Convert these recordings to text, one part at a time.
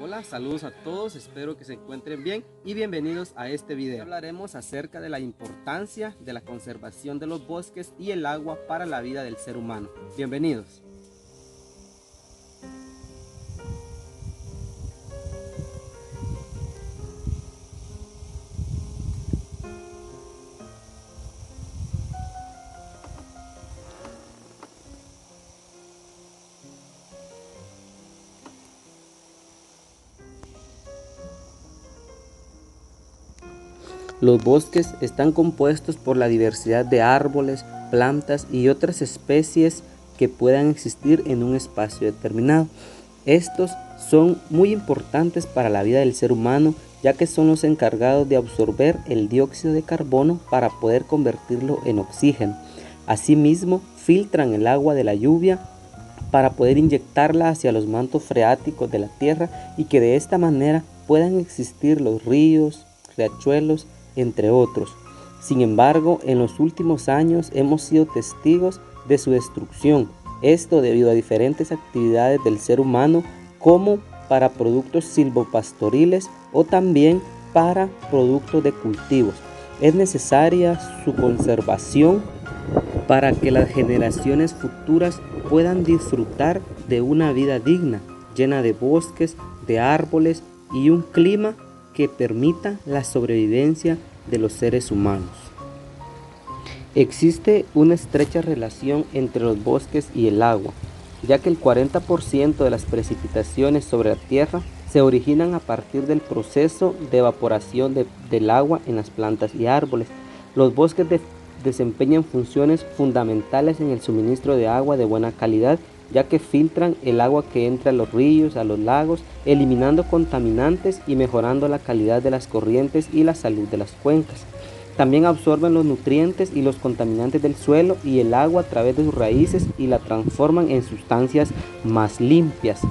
Hola, saludos a todos, espero que se encuentren bien y bienvenidos a este video. Hablaremos acerca de la importancia de la conservación de los bosques y el agua para la vida del ser humano. Bienvenidos. Los bosques están compuestos por la diversidad de árboles, plantas y otras especies que puedan existir en un espacio determinado. Estos son muy importantes para la vida del ser humano, ya que son los encargados de absorber el dióxido de carbono para poder convertirlo en oxígeno. Asimismo, filtran el agua de la lluvia para poder inyectarla hacia los mantos freáticos de la tierra y que de esta manera puedan existir los ríos, riachuelos, entre otros. Sin embargo, en los últimos años hemos sido testigos de su destrucción, esto debido a diferentes actividades del ser humano, como para productos silvopastoriles o también para productos de cultivos. Es necesaria su conservación para que las generaciones futuras puedan disfrutar de una vida digna, llena de bosques, de árboles y un clima que permita la sobrevivencia de los seres humanos. Existe una estrecha relación entre los bosques y el agua, ya que el 40% de las precipitaciones sobre la tierra se originan a partir del proceso de evaporación del agua en las plantas y árboles. Los bosques desempeñan funciones fundamentales en el suministro de agua de buena calidad, ya que filtran el agua que entra a los ríos, a los lagos, eliminando contaminantes y mejorando la calidad de las corrientes y la salud de las cuencas. También absorben los nutrientes y los contaminantes del suelo y el agua a través de sus raíces y la transforman en sustancias más limpias.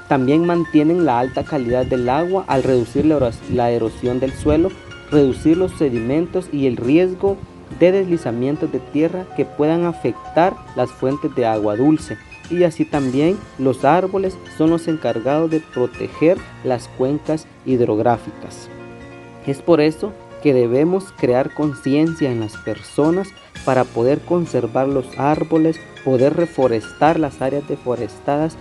También mantienen la alta calidad del agua al reducir la erosión del suelo, reducir los sedimentos y el riesgo de deslizamientos de tierra que puedan afectar las fuentes de agua dulce. Y así también los árboles son los encargados de proteger las cuencas hidrográficas. Es por eso que debemos crear conciencia en las personas para poder conservar los árboles, poder reforestar las áreas deforestadas,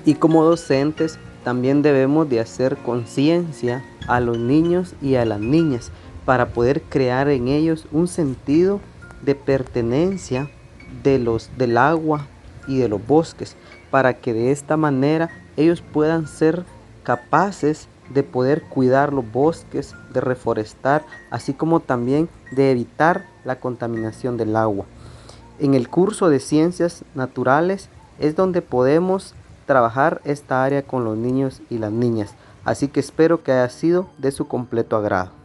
y como docentes también debemos de hacer conciencia a los niños y a las niñas para poder crear en ellos un sentido de pertenencia del agua y de los bosques, para que de esta manera ellos puedan ser capaces de poder cuidar los bosques, de reforestar, así como también de evitar la contaminación del agua. En el curso de Ciencias Naturales es donde podemos trabajar esta área con los niños y las niñas, así que espero que haya sido de su completo agrado.